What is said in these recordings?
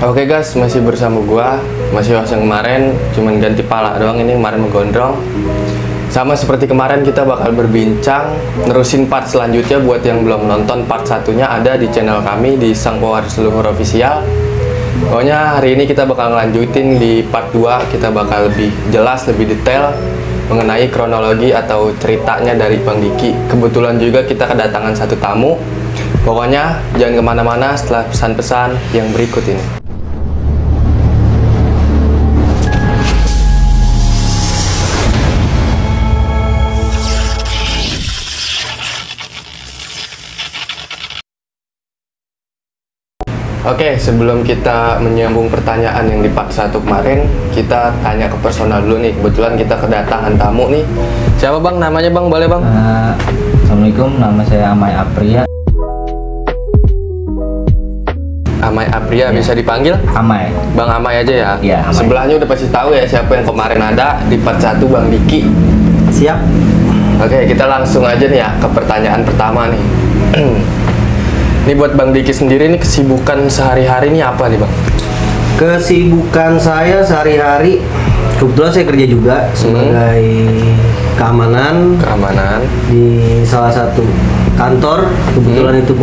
Oke guys, masih bersama gua, masih host yang kemarin, cuman ganti pala doang, ini kemarin menggondrong. Sama seperti kemarin kita bakal berbincang, nerusin part selanjutnya. Buat yang belum nonton part satunya ada di channel kami di Sang Pewaris Leluhur Official. Pokoknya hari ini kita bakal ngelanjutin di part 2, kita bakal lebih jelas, lebih detail mengenai kronologi atau ceritanya dari Bang Diki. Kebetulan juga kita kedatangan satu tamu. Pokoknya jangan kemana-mana setelah pesan-pesan yang berikut ini. Oke, sebelum kita menyambung pertanyaan yang di part 1 kemarin, kita tanya ke personal dulu nih. Kebetulan kita kedatangan tamu nih. Siapa bang? Namanya bang? Boleh bang? Assalamualaikum, nama saya Amai Apria. Amai Apria, ya. Bisa dipanggil? Amai. Bang Amai aja ya? Iya, Amai. Sebelahnya udah pasti tahu ya siapa yang kemarin ada di part 1, Bang Diki. Siap. Oke, kita langsung aja nih ya ke pertanyaan pertama nih. Ini buat Bang Diki sendiri nih, kesibukan sehari-hari ini apa nih Bang? Kesibukan saya sehari-hari, kebetulan saya kerja juga sebagai keamanan di salah satu kantor. Kebetulan itu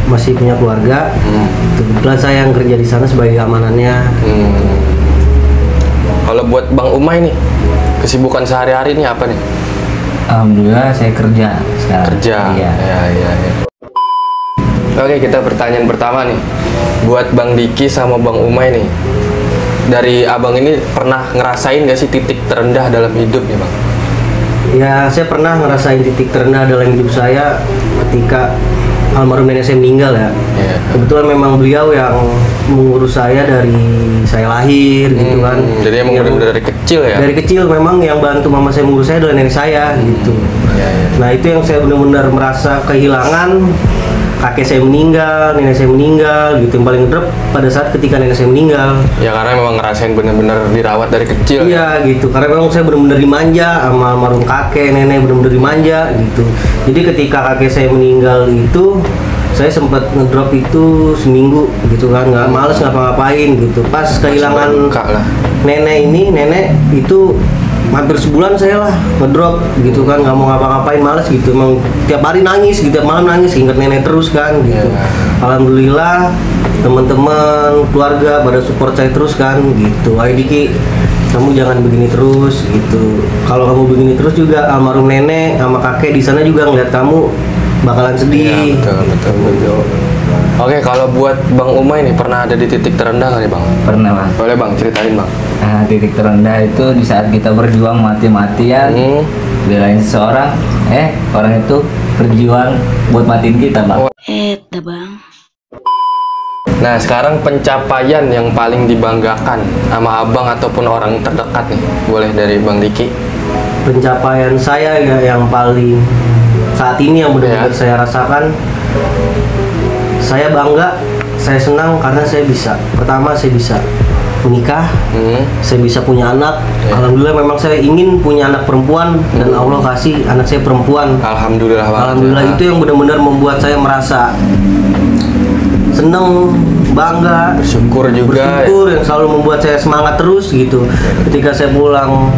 masih punya keluarga. Kebetulan saya yang kerja di sana sebagai keamanannya. Kalau buat Bang Umay nih, kesibukan sehari-hari ini apa nih? Alhamdulillah saya kerja sekarang. Kerja? Iya. Ya. Oke, kita pertanyaan pertama nih. Buat Bang Diki sama Bang Umay nih, dari abang ini pernah ngerasain gak sih titik terendah dalam hidup nih Bang? Ya, saya pernah ngerasain titik terendah dalam hidup saya ketika almarhum nenek saya meninggal ya. Yeah. Kebetulan memang beliau yang mengurus saya dari saya lahir gitu kan. Jadi emang benar-benar dari kecil ya? Dari kecil memang yang bantu mama saya mengurus saya adalah nenek saya gitu. Yeah. Nah itu yang saya benar-benar merasa kehilangan. Kakek saya meninggal, nenek saya meninggal gitu. Yang paling drop pada saat ketika nenek saya meninggal. Ya karena memang ngerasain bener-bener dirawat dari kecil. Iya gitu, karena memang saya benar-benar dimanja sama almarhum kakek, nenek benar-benar dimanja gitu. Jadi ketika kakek saya meninggal itu, saya sempat ngedrop itu seminggu gitu kan, nggak males ngapa-ngapain gitu. Pas kehilangan nenek itu hampir sebulan saya lah ngedrop gitu kan, nggak mau ngapa-ngapain, males gitu. Emang tiap hari nangis gitu, tiap malam nangis, inget nenek terus kan gitu. Alhamdulillah teman-teman keluarga pada support saya terus kan gitu. Ayo Diki, kamu jangan begini terus gitu. Kalau kamu begini terus juga almarhum nenek sama kakek di sana juga ngeliat kamu bakalan sedih. Ya, betul. Oke, kalau buat Bang Umay nih, pernah ada di titik terendah nggak nih Bang? Pernah Bang. Boleh Bang, ceritain Bang. Nah, titik terendah itu di saat kita berjuang mati-matian belain seseorang, orang itu berjuang buat matiin kita Bang. Bang. Nah sekarang pencapaian yang paling dibanggakan sama abang ataupun orang terdekat nih, boleh dari Bang Diki. Pencapaian saya ya yang paling saat ini yang benar-benar saya rasakan, saya bangga, saya senang karena saya bisa. Pertama saya bisa menikah, saya bisa punya anak. Alhamdulillah memang saya ingin punya anak perempuan dan Allah kasih anak saya perempuan. Alhamdulillah itu yang benar-benar membuat saya merasa senang, bangga, bersyukur juga. Yang selalu membuat saya semangat terus gitu. Ketika saya pulang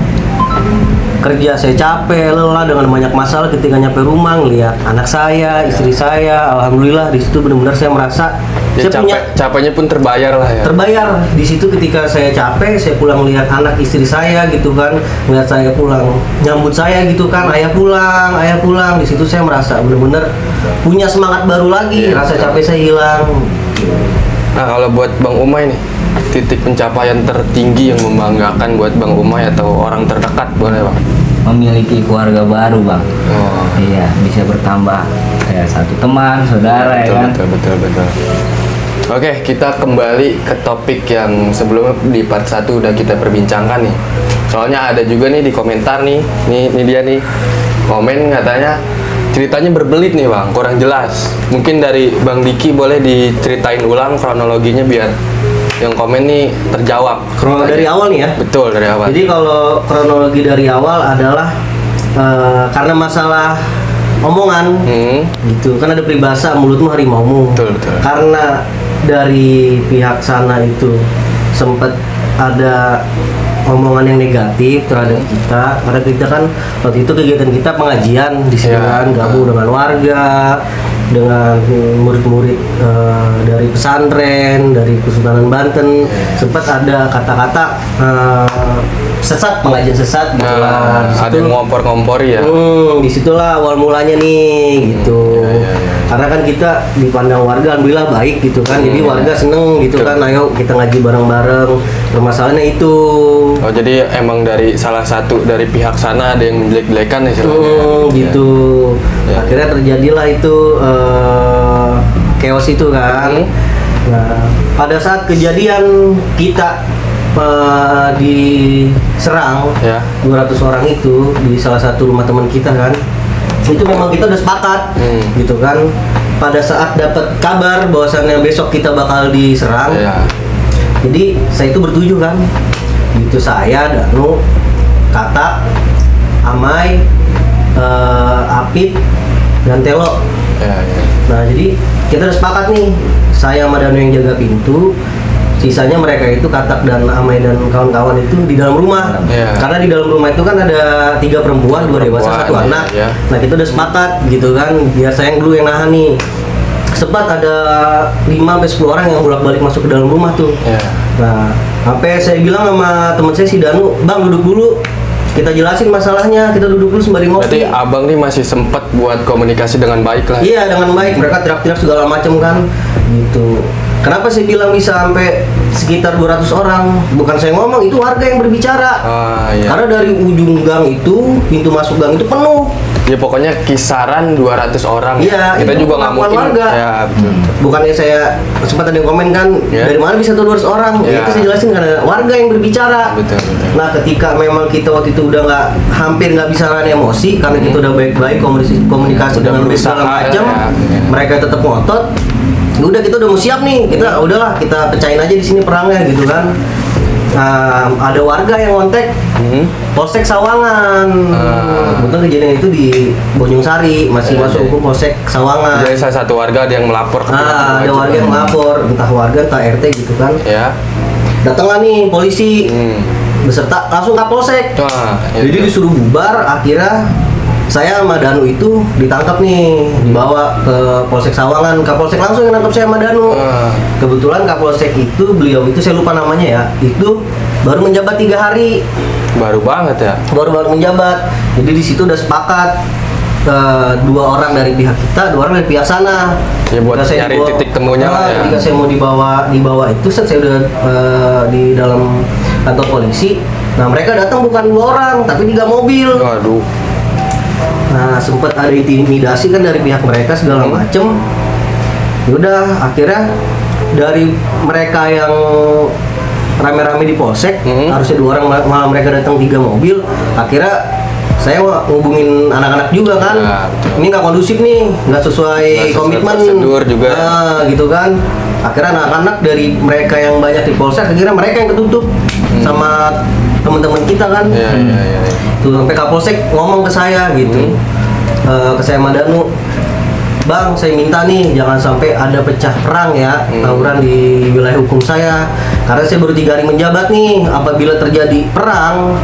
kerja saya capek, lelah dengan banyak masalah, ketika nyampe rumah ngeliat anak saya, istri saya, alhamdulillah di situ benar-benar saya merasa ya, capeknya pun terbayar lah ya. Terbayar di situ ketika saya capek, saya pulang lihat anak istri saya gitu kan, ngeliat saya pulang, nyambut saya gitu kan, ayah pulang, di situ saya merasa benar-benar punya semangat baru lagi, rasa capek saya hilang. Nah kalau buat Bang Umay nih, titik pencapaian tertinggi yang membanggakan buat Bang Umay atau orang terdekat, boleh Bang? Memiliki keluarga baru Bang. Iya, bisa bertambah ya satu teman, saudara. Betul. Oke, kita kembali ke topik yang sebelumnya di part 1 udah kita perbincangkan nih. Soalnya ada juga nih di komentar nih dia nih komen katanya ceritanya berbelit nih Bang, kurang jelas. Mungkin dari Bang Diki boleh diceritain ulang kronologinya biar yang komen nih terjawab. Kronologi dari awal nih ya? Betul, dari awal. Jadi kalau kronologi dari awal adalah karena masalah omongan gitu kan, ada peribahasa mulutmu harimaumu. Betul. Karena dari pihak sana itu sempat ada omongan yang negatif terhadap kita, karena kita kan waktu itu kegiatan kita pengajian di sini kan, gabung dengan warga, dengan murid-murid dari pesantren, dari Kesultanan Banten, sempat ada kata-kata sesat, pengajian sesat gitu lah. Ada yang ngompor-ngompori ya. Disitulah awal mulanya nih gitu. Karena kan kita dipandang warga alhamdulillah baik gitu kan, jadi warga seneng gitu kan, ayo kita ngaji bareng-bareng. Permasalahannya itu. Oh, jadi emang dari salah satu dari pihak sana ada yang menjelek-jelekan istilahnya. Gitu. Ya. Akhirnya terjadilah itu chaos itu kan. Nah, pada saat kejadian kita diserang 200 orang itu di salah satu rumah teman kita kan, itu memang kita udah sepakat gitu kan. Pada saat dapat kabar bahwasannya besok kita bakal diserang, jadi saya itu bertujuh kan, gitu, saya, Danu, Kata, Amai, Apit, dan Telo. Nah, jadi kita udah sepakat nih, saya sama Danu yang jaga pintu, sisanya mereka itu Katak dan Amai dan kawan-kawan itu di dalam rumah. Karena di dalam rumah itu kan ada 3 perempuan, 2 dewasa, 1 anak. Nah, kita udah sepakat gitu kan, biar saya yang dulu yang nahan nih. Sempat ada 5-10 orang yang bolak-balik masuk ke dalam rumah tuh. Nah, sampai saya bilang sama teman saya si Danu, "Bang, duduk dulu. Kita jelasin masalahnya, kita duduk dulu sembari ngopi." Berarti abang nih masih sempat buat komunikasi dengan baik lah. Iya, dengan baik. Mereka teriak-teriak segala macam kan, gitu. Kenapa saya bilang bisa sampai sekitar 200 orang? Bukan saya ngomong, itu warga yang berbicara. Karena dari ujung gang itu, pintu masuk gang itu penuh. Ya pokoknya kisaran 200 orang. Iya, kita juga nggak mungkin. Warga. Ya, betul. Bukannya saya sempat ada yang komen kan, dari mana bisa tuh 200 orang? Itu saya jelasin karena warga yang berbicara. Betul. Nah, ketika memang kita waktu itu udah hampir nggak bisa nahan emosi, karena kita udah baik-baik komunikasi dengan segala macam, mereka tetap ngotot. Udah, kita udah mau siap nih, kita udahlah kita pecahin aja di sini perangnya gitu kan. Ada warga yang ngontek Polsek Sawangan. Betul, kejadian itu di Bojong Sari, masih masuk hukum Polsek Sawangan. Jadi salah satu warga ada yang melapor ke ada warga yang melapor, entah warga entah RT gitu kan. Datanglah nih polisi beserta langsung Kapolsek. Jadi disuruh bubar. Akhirnya saya sama Danu itu ditangkap nih, dibawa ke Polsek Sawangan. Kapolsek langsung yang nangkap saya sama Danu. Kebetulan Kapolsek itu, beliau itu saya lupa namanya ya, itu baru menjabat 3 hari. Baru banget ya. Baru menjabat. Jadi di situ udah sepakat 2 orang dari pihak kita, 2 orang dari pihak sana. Ya buat nyari titik temunya lah ya. Ketika saya mau dibawa itu saya udah di dalam kantor polisi. Nah, mereka datang bukan 2 orang, tapi 3 mobil. Waduh. Nah, sempat ada intimidasi kan dari pihak mereka segala macem. Yaudah, akhirnya dari mereka yang rame-rame di polsek, harusnya 2 orang, malah mereka datang 3 mobil. Akhirnya saya ngubungin anak-anak juga kan, ini nggak kondusif nih, nggak sesuai komitmen prosedur juga. Gitu kan. Akhirnya anak-anak dari mereka yang banyak di polsek, akhirnya mereka yang ketutup sama teman-teman kita kan. Tuh, sampai Kapolsek ngomong ke saya gitu, ke saya Madanu, "Bang, saya minta nih jangan sampai ada pecah perang ya, tawuran di wilayah hukum saya, karena saya baru 3 hari menjabat nih. Apabila terjadi perang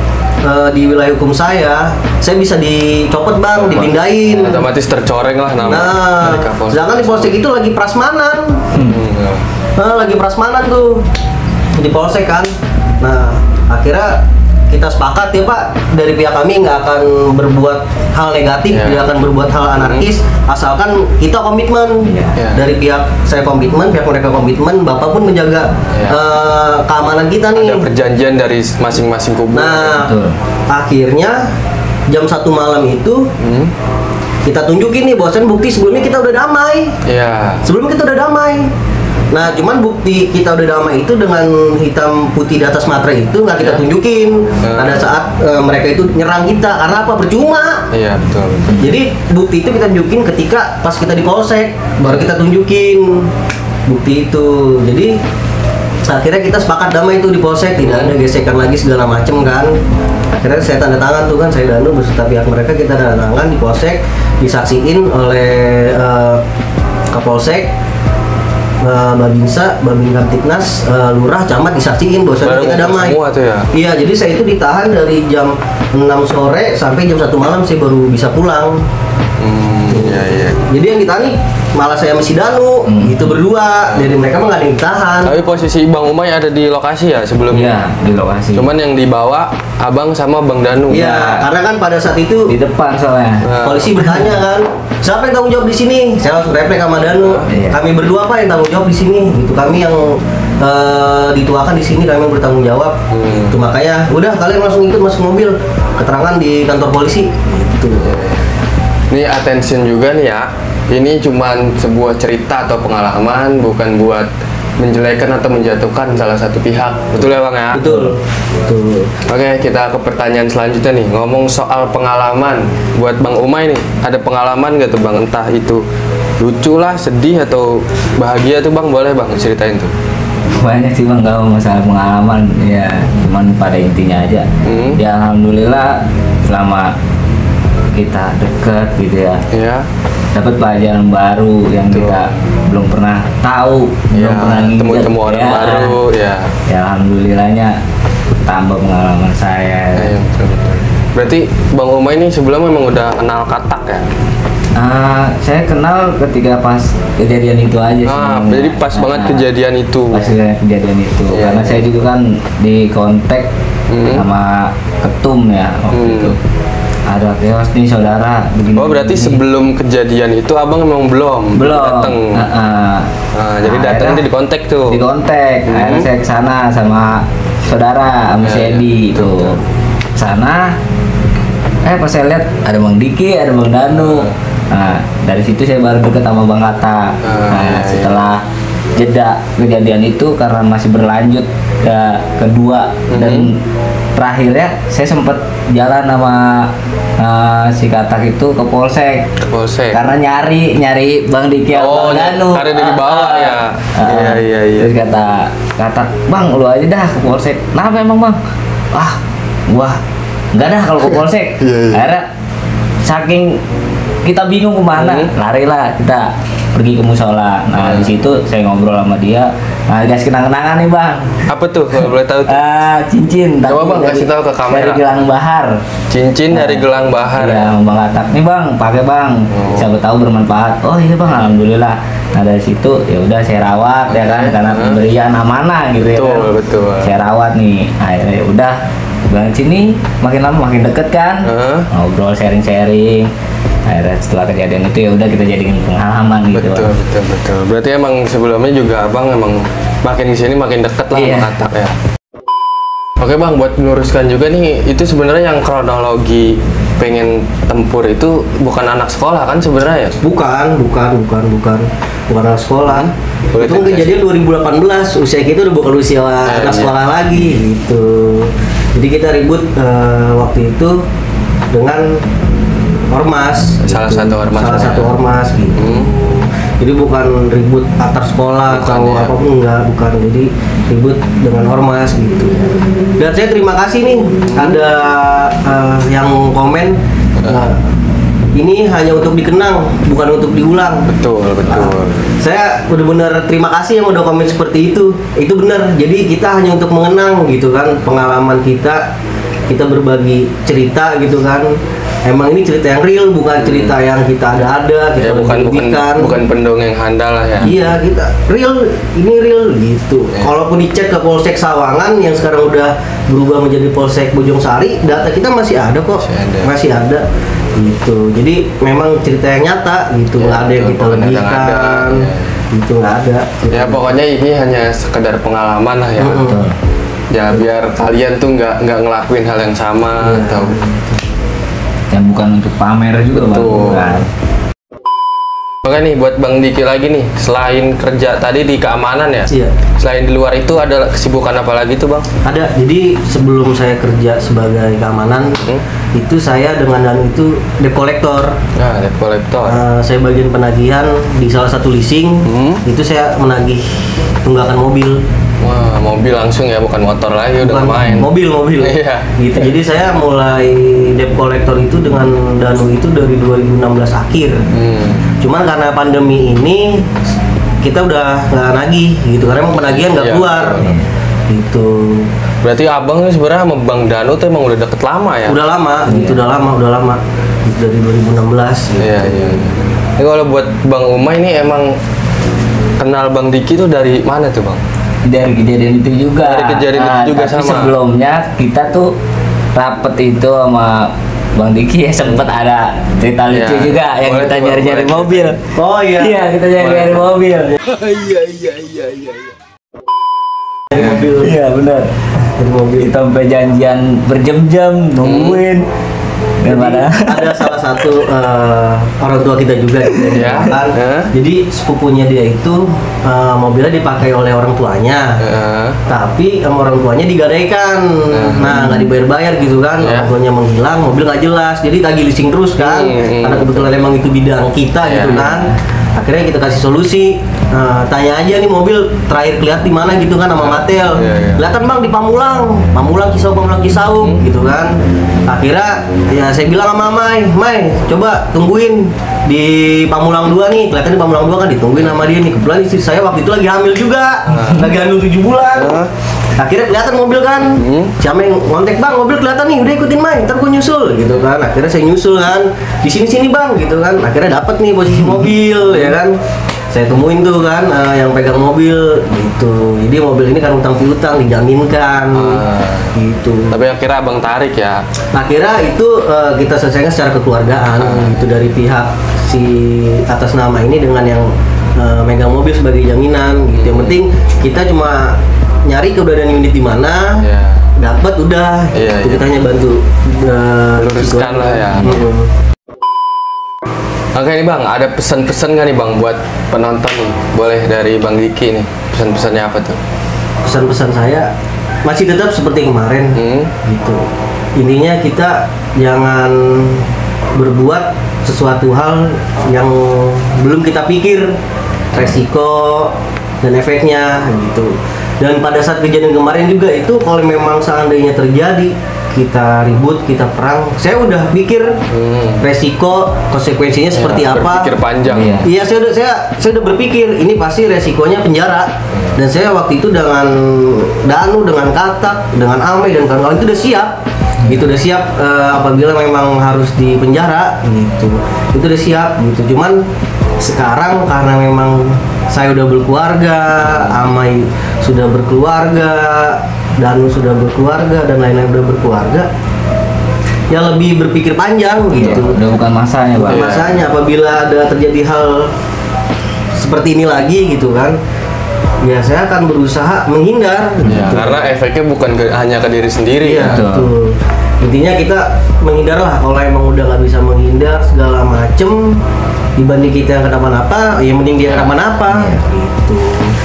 di wilayah hukum saya bisa dicopot bang, dipindahin. Otomatis tercoreng lah nama. Nah, sedangkan di Polsek itu lagi prasmanan. Lagi prasmanan tuh di Polsek kan. Nah, akhirnya kita sepakat ya Pak, dari pihak kami nggak akan berbuat hal negatif, tidak akan berbuat hal anarkis, asalkan kita komitmen. Dari pihak saya komitmen, pihak mereka komitmen, Bapak pun menjaga keamanan kita nih. Ada perjanjian dari masing-masing kubu. Nah, akhirnya jam 1 malam itu kita tunjukin nih bahwasan bukti sebelumnya kita udah damai. Sebelumnya kita udah damai. Nah, cuman bukti kita udah damai itu dengan hitam putih di atas materai itu nggak kita tunjukin pada saat mereka itu nyerang kita, karena apa? Percuma. Betul. Jadi bukti itu kita tunjukin ketika pas kita di polsek, baru kita tunjukin bukti itu. Jadi akhirnya kita sepakat damai itu di polsek, tidak ada gesekan lagi segala macem kan. Akhirnya saya tanda tangan tuh kan, saya Danu beserta pihak mereka, kita tanda tangan di polsek, disaksiin oleh Kapolsek. Babinsa, Babin Kamtipnas, Lurah, Camat disaksiin bahwasanya kita damai. Semua tuh ya. Iya, jadi saya itu ditahan dari jam 6 sore sampai jam 1 malam saya baru bisa pulang. Iya iya. Jadi yang ditahan nih malah saya sama si Danu, itu berdua. Jadi mereka mah nggak ada yang ditahan. Tapi posisi Bang Umay ada di lokasi ya sebelumnya. Iya, di lokasi. Cuman yang dibawa Abang sama Bang Danu. Iya, karena kan pada saat itu di depan soalnya. polisi bertanya kan, siapa yang tanggung jawab di sini? Saya langsung refleks sama Danu. Iya. Kami berdua apa yang tanggung jawab di sini? Itu kami yang dituakan di sini, kami yang bertanggung jawab. Itu makanya udah kalian langsung ikut masuk mobil, keterangan di kantor polisi. Gitu. Ini attention juga nih ya. Ini cuman sebuah cerita atau pengalaman, bukan buat menjelekan atau menjatuhkan salah satu pihak. Betul ya Bang ya? Betul. Betul. Oke, kita ke pertanyaan selanjutnya nih. Ngomong soal pengalaman, buat Bang Umay nih, ada pengalaman nggak tuh Bang? Entah itu lucu lah, sedih atau bahagia tuh Bang, boleh Bang ceritain tuh. Banyak sih Bang, kalau masalah pengalaman ya, cuman pada intinya aja. Ya alhamdulillah selama kita deket gitu ya, dapat pelajaran baru yang kita belum pernah tahu, belum pernah nginget. Temu orang baru ya. Ya alhamdulillahnya tambah pengalaman saya. Iya, betul. Berarti Bang Umay ini sebelumnya memang udah kenal katak ya? Saya kenal ketika pas kejadian itu aja sih. Jadi pas banget kejadian itu. Pas kejadian itu, Iya, karena iya. saya juga kan di kontak sama ketum ya waktu itu. Ada keos nih saudara begini. Oh berarti sebelum kejadian itu abang memang belum datang. Jadi datangnya di kontak tuh. Di kontak. Akhirnya saya kesana sama saudara sama si Edi itu. Kesana. Pas saya lihat ada Bang Diki, ada Bang Danu. Nah dari situ saya baru deket sama Bang Kata. Setelah jeda kejadian itu karena masih berlanjut kedua dan terakhirnya saya sempat jalan sama si Katak itu ke Polsek. Karena nyari Bang Diki atau Bang Danu. Karena dari bawah ya. Iya. Terus kata Katak, "Bang, lu aja dah ke Polsek." "Kenapa emang, Bang?" Wah, enggak dah kalau ke Polsek. Akhirnya saking kita bingung kemana, larilah kita pergi ke musola. Nah di situ saya ngobrol sama dia. Nah dikasih kenang-kenangan nih Bang. Apa tuh kalau boleh tahu tuh? Cincin. Coba Bang kasih tahu ke kamera. Dari gelang bahar. Cincin dari gelang bahar. Iya, Bang Katak. Nih Bang, pakai Bang. Siapa tahu bermanfaat. Oh iya Bang, alhamdulillah. Nah dari situ ya udah saya rawat ya kan, karena pemberian amanah gitu ya kan. Betul. Saya rawat nih. Akhirnya ya udah bulan sini makin lama makin deket kan. Ngobrol sharing-sharing. Akhirnya setelah kejadian itu ya udah kita jadiin pengalaman gitu. Betul. Berarti emang sebelumnya juga abang emang makin kesini makin deket lah sama Katak ya. Oke Bang, buat meluruskan juga nih, itu sebenarnya yang kronologi pengen tempur itu bukan anak sekolah kan sebenarnya ya? Bukan anak sekolah. Itu kejadian 2018, usia kita udah bukan usia anak sekolah lagi gitu. Jadi kita ribut waktu itu dengan ormas. Salah gitu. Satu ormas gitu. Jadi bukan ribut antar sekolah atau apapun, bukan. Jadi ribut dengan ormas gitu. Dan saya terima kasih nih ada yang komen ini hanya untuk dikenang, bukan untuk diulang. Betul. Saya benar-benar terima kasih yang udah komen seperti itu. Itu benar. Jadi kita hanya untuk mengenang gitu kan pengalaman kita berbagi cerita gitu kan. Emang ini cerita yang real, bukan cerita yang kita ada-ada, kita bukan pendongeng handal lah ya. Iya, kita ini real gitu. Kalaupun dicek ke Polsek Sawangan yang sekarang udah berubah menjadi Polsek Bojongsari, data kita masih ada kok. Masih ada. Gitu. Jadi memang cerita yang nyata gitu, nggak ada yang kita lebihkan. Gitu nggak ada. Ya pokoknya ini hanya sekedar pengalaman lah ya. Ya biar kalian tuh nggak ngelakuin hal yang sama atau yang bukan untuk pamer juga Bang. Oke nih buat Bang Diki lagi nih, selain kerja tadi di keamanan ya? Iya. Selain di luar itu ada kesibukan apa lagi tuh Bang? Ada. Jadi sebelum saya kerja sebagai keamanan, itu saya dengan Danu itu debt collector. Nah, debt collector. Saya bagian penagihan di salah satu leasing. Itu saya menagih tunggakan mobil. Wah, mobil langsung ya, bukan motor lagi, udah main. Mobil. Iya. Gitu. Jadi saya mulai debt collector itu dengan Danu itu dari 2016 akhir. Cuman karena pandemi ini kita udah nggak nagih gitu karena emang penagihan nggak Iya, keluar betul. gitu. Berarti abang nih sebenarnya sama Bang Danu tuh emang udah deket lama ya? Udah lama gitu, udah lama dari 2016 gitu. Iya. Ini kalau buat Bang Umay ini emang kenal Bang Diki tuh dari mana tuh Bang? Dari kejadian itu juga. Dari kejadian itu juga tapi sama. sebelumnya kita tuh rapet itu sama Bang Diki ya, sempet ada cerita lucu Iya. juga yang Boleh kita tuh, nyari-nyari boleh. mobil. Oh iya. Iya, kita nyari-nyari Boleh. mobil. Dari mobil. Iya, benar. Dari mobil. Kita sampai janjian berjam-jam nungguin. Dan Jadi, mana? ada salah satu orang tua kita juga gitu, Ya. kan. Jadi sepupunya dia itu mobilnya dipakai oleh orang tuanya. Heeh. Tapi sama orang tuanya digadaikan, nah nggak dibayar-bayar gitu kan, Ya. orang tuanya menghilang, mobil nggak jelas, jadi tagih leasing terus kan, karena kebetulan emang itu bidang kita Ya. gitu kan, akhirnya kita kasih solusi, tanya aja nih mobil terakhir kelihatan di mana gitu kan sama Matel, Ya. kelihatan bang di Pamulang Cisauk gitu kan, akhirnya ya saya bilang sama Mai, coba tungguin di Pamulang 2 nih, kelihatan di Pamulang 2 kan, ditungguin sama dia nih, kebetulan istri saya waktu itu lagi hamil juga, lagi hamil 7 bulan. Akhirnya kelihatan mobil kan, siapa yang ngontek bang, mobil kelihatan nih, udah ikutin Mai, ntar gue nyusul gitu kan. Akhirnya saya nyusul kan, di sini bang gitu kan. Akhirnya dapat nih posisi mobil ya kan. Saya temuin tuh kan yang pegang mobil gitu. Jadi mobil ini kan utang piutang dijaminkan gitu. Tapi akhirnya abang tarik ya? Akhirnya itu kita selesaikan secara kekeluargaan itu dari pihak si atas nama ini dengan yang megang mobil sebagai jaminan gitu. Yang penting kita cuma nyari keberadaan unit di mana, Iya. dapat udah, Iya, itu iya. kita hanya bantu Luruskan lah ya. Oke nih Bang, ada pesan-pesan nggak nih Bang buat penonton nih? Boleh dari Bang Diki nih, pesan-pesannya apa tuh? Pesan-pesan saya masih tetap seperti kemarin gitu. Intinya kita jangan berbuat sesuatu hal yang belum kita pikir resiko dan efeknya gitu. Dan pada saat kejadian kemarin juga itu kalau memang seandainya terjadi kita ribut, kita perang, saya udah pikir resiko konsekuensinya seperti apa. Berpikir panjang. Iya. Iya, saya udah berpikir ini pasti resikonya penjara. Dan saya waktu itu dengan Danu, dengan Katak, dengan Ame dan kawan-kawan itu udah siap. Itu udah siap apabila memang harus di penjara gitu. Itu udah siap gitu. Cuman sekarang karena memang saya udah berkeluarga, Amai sudah berkeluarga, Danu sudah berkeluarga dan lain-lain udah berkeluarga. Ya lebih berpikir panjang Iya, gitu. udah bukan masanya, Bang. Iya. Masanya apabila ada terjadi hal seperti ini lagi gitu kan, ya saya akan berusaha menghindar Ya, gitu. karena efeknya bukan hanya ke diri sendiri Iya, ya. Betul. betul. Intinya kita menghindar lah, kalau emang udah nggak bisa menghindar segala macem dibanding kita yang kenapa-napa, ya mending dia kenapa-napa gitu.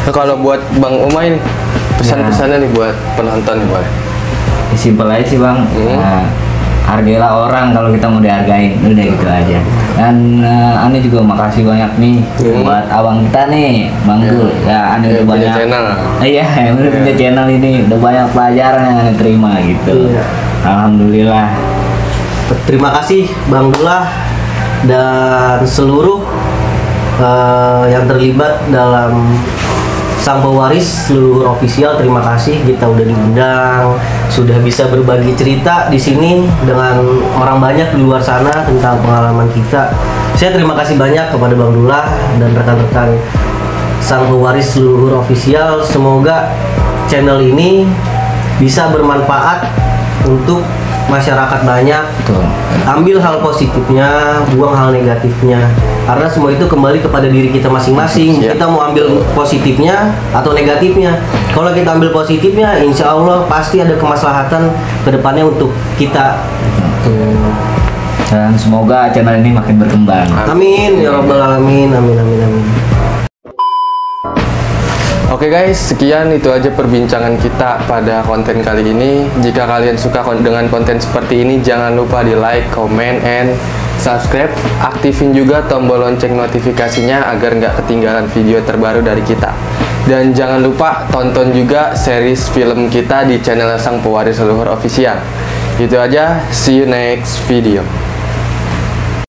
Nah, kalau buat Bang Umay nih, pesan-pesannya nih buat penonton nih boleh. Simpel aja sih, Bang. Nah, hargailah orang kalau kita mau dihargain, udah gitu aja. Dan Ane juga makasih banyak nih buat awang kita nih, Bang Dul. Ya, Ane Ya, udah punya banyak. channel. Iya, udah punya channel ini, udah banyak pelajaran yang Ane terima gitu. Iya. Alhamdulillah. Terima kasih Bang Dullah dan seluruh yang terlibat dalam Sang Pewaris seluruh official. Terima kasih kita udah diundang, sudah bisa berbagi cerita di sini dengan orang banyak di luar sana tentang pengalaman kita. Saya terima kasih banyak kepada Bang Dullah dan rekan-rekan Sang Pewaris seluruh official. Semoga channel ini bisa bermanfaat untuk masyarakat banyak. Betul. Ambil hal positifnya, buang hal negatifnya. Karena semua itu kembali kepada diri kita masing-masing. Siap. Kita mau ambil positifnya atau negatifnya. Kalau kita ambil positifnya, insya Allah pasti ada kemaslahatan ke depannya untuk kita. Dan semoga channel ini makin berkembang. Amin ya robbal alamin. Amin amin amin. Oke guys, sekian itu aja perbincangan kita pada konten kali ini. Jika kalian suka dengan konten seperti ini, jangan lupa di like, comment, and subscribe. Aktifin juga tombol lonceng notifikasinya agar nggak ketinggalan video terbaru dari kita. Dan jangan lupa tonton juga series film kita di channel Sang Pewaris Leluhur Official. Itu aja, see you next video.